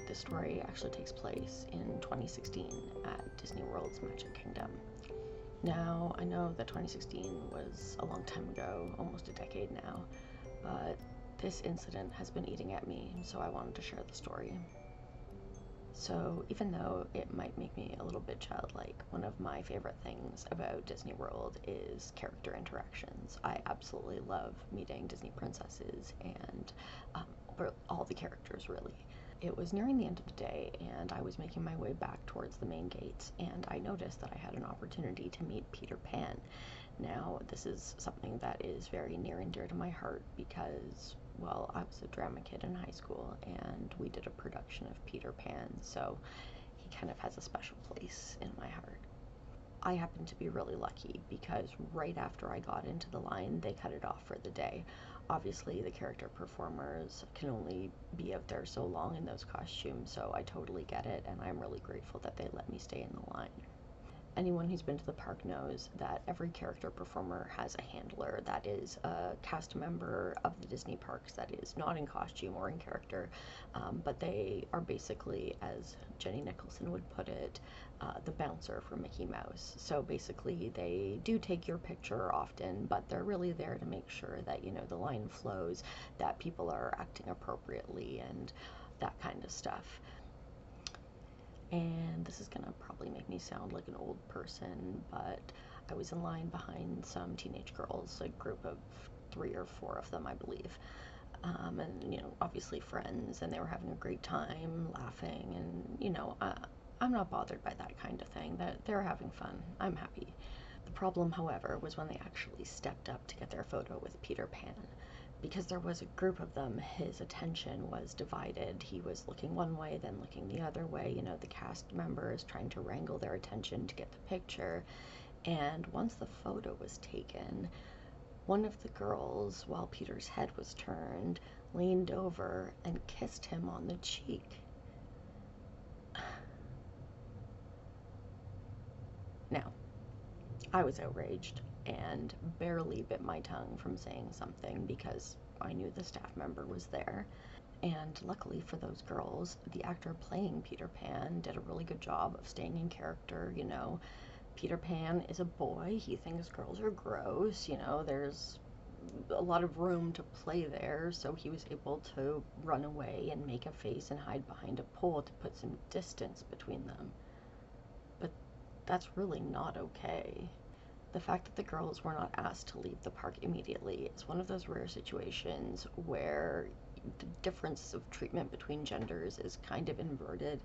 This story actually takes place in 2016 at Disney World's Magic Kingdom. Now, I know that 2016 was a long time ago, almost a decade now, but this incident has been eating at me, so I wanted to share the story. So, even though it might make me a little bit childlike, one of my favorite things about Disney World is character interactions. I absolutely love meeting Disney princesses and all the characters, really. It was nearing the end of the day, and I was making my way back towards the main gates, and I noticed that I had an opportunity to meet Peter Pan. Now, this is something that is very near and dear to my heart because, well, I was a drama kid in high school, and we did a production of Peter Pan, so he kind of has a special place in my heart. I happened to be really lucky because right after I got into the line, they cut it off for the day. Obviously, the character performers can only be out there so long in those costumes, so I totally get it, and I'm really grateful that they let me stay in the line. Anyone who's been to the park knows that every character performer has a handler that is a cast member of the Disney parks that is not in costume or in character, but they are basically, as Jenny Nicholson would put it, the bouncer for Mickey Mouse. So basically, they do take your picture often, but they're really there to make sure that, you know, the line flows, that people are acting appropriately, and that kind of stuff. And this is gonna probably make me sound like an old person, but I was in line behind some teenage girls, a group of 3 or 4 of them, I believe. And, you know, obviously friends, and they were having a great time, laughing, and, you know, I'm not bothered by that kind of thing. That they're having fun. I'm happy. The problem, however, was when they actually stepped up to get their photo with Peter Pan. Because there was a group of them, his attention was divided. He was looking one way, then looking the other way. You know, the cast members trying to wrangle their attention to get the picture. And once the photo was taken, one of the girls, while Peter's head was turned, leaned over and kissed him on the cheek. Now, I was outraged and barely bit my tongue from saying something because I knew the staff member was there. And luckily for those girls, the actor playing Peter Pan did a really good job of staying in character. You know, Peter Pan is a boy, he thinks girls are gross, you know, there's a lot of room to play there, so he was able to run away and make a face and hide behind a pole to put some distance between them. But that's really not okay. The fact that the girls were not asked to leave the park immediately is one of those rare situations where the difference of treatment between genders is kind of inverted.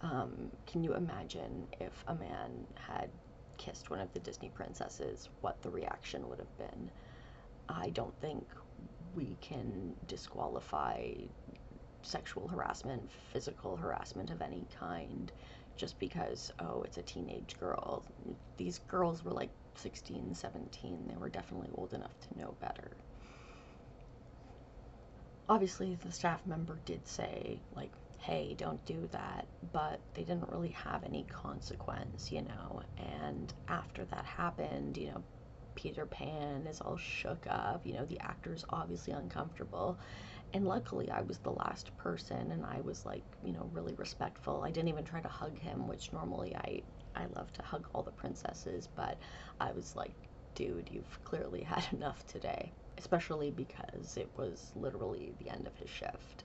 Can you imagine if a man had kissed one of the Disney princesses, what the reaction would have been? I don't think we can disqualify sexual harassment, physical harassment of any kind, just because, oh, it's a teenage girl. These girls were like 16, 17. They were definitely old enough to know better. Obviously, the staff member did say, like, hey, don't do that, but they didn't really have any consequence, you know. And after that happened, you know, Peter Pan is all shook up, you know, the actor's obviously uncomfortable. And luckily, I was the last person, and I was like, you know, really respectful. I didn't even try to hug him, which normally I love to hug all the princesses, but I was like, dude, you've clearly had enough today, especially because it was literally the end of his shift.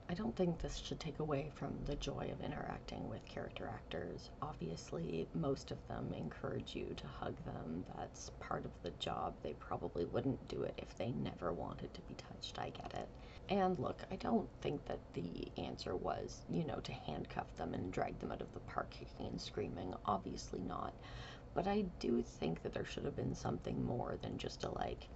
I don't think this should take away from the joy of interacting with character actors. Obviously, most of them encourage you to hug them. That's part of the job. They probably wouldn't do it if they never wanted to be touched. I get it. And look, I don't think that the answer was, you know, to handcuff them and drag them out of the park kicking and screaming. Obviously not. But I do think that there should have been something more than just a, like,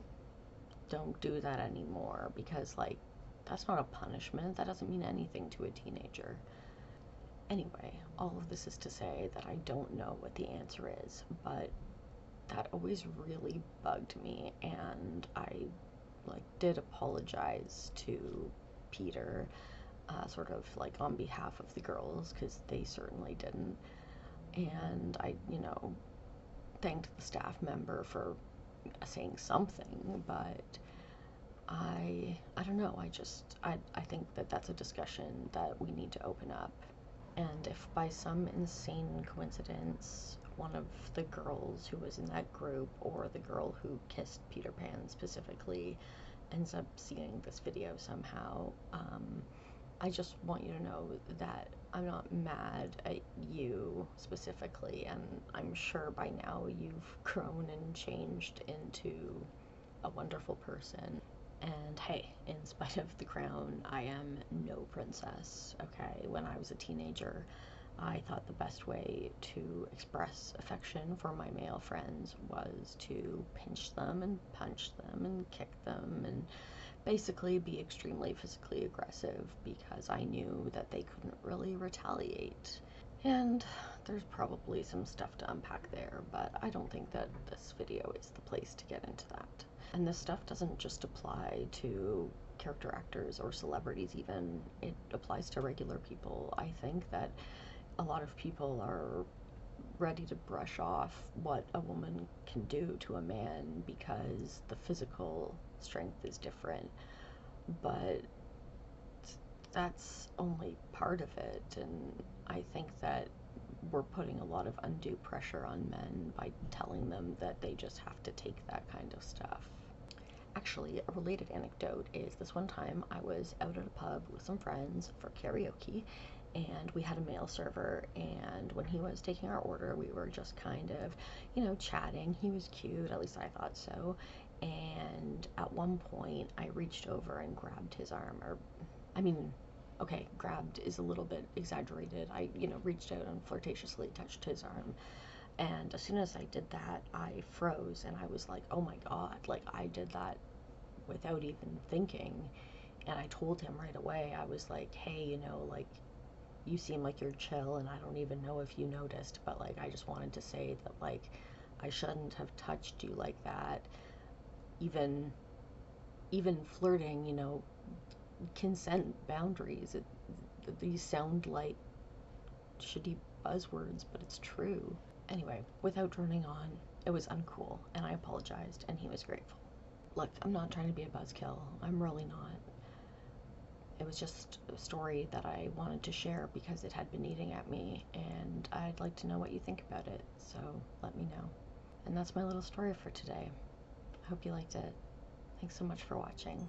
don't do that anymore, because, like, that's not a punishment. That doesn't mean anything to a teenager. Anyway, all of this is to say that I don't know what the answer is, but that always really bugged me, and I, like, did apologize to Peter, sort of like on behalf of the girls, because they certainly didn't. And I, you know, thanked the staff member for saying something, but I don't know, I think that that's a discussion that we need to open up. And if by some insane coincidence one of the girls who was in that group, or the girl who kissed Peter Pan specifically, ends up seeing this video somehow, I just want you to know that I'm not mad at you specifically, and I'm sure by now you've grown and changed into a wonderful person. And hey, in spite of the crown, I am no princess, okay? When I was a teenager, I thought the best way to express affection for my male friends was to pinch them and punch them and kick them and basically be extremely physically aggressive, because I knew that they couldn't really retaliate. And there's probably some stuff to unpack there, but I don't think that this video is the place to get into that. And this stuff doesn't just apply to character actors or celebrities even, it applies to regular people. I think that a lot of people are ready to brush off what a woman can do to a man because the physical strength is different, but that's only part of it. And I think that we're putting a lot of undue pressure on men by telling them that they just have to take that kind of stuff. Actually, a related anecdote is this one time I was out at a pub with some friends for karaoke, and we had a male server, and when he was taking our order, we were just kind of, chatting. He was cute, at least I thought so, and at one point I reached over and grabbed his arm, or, okay, grabbed is a little bit exaggerated. I, reached out and flirtatiously touched his arm. And as soon as I did that, I froze and I was like, oh my God, like I did that without even thinking. And I told him right away, I was like, hey, like, you seem like you're chill, and I don't even know if you noticed, but like, I just wanted to say that, like, I shouldn't have touched you like that. Even flirting, consent, boundaries, these sound like shitty buzzwords, but it's true. Anyway, without droning on, it was uncool, and I apologized, and he was grateful. Look, I'm not trying to be a buzzkill. I'm really not. It was just a story that I wanted to share because it had been eating at me, and I'd like to know what you think about it, so let me know. And that's my little story for today. I hope you liked it. Thanks so much for watching.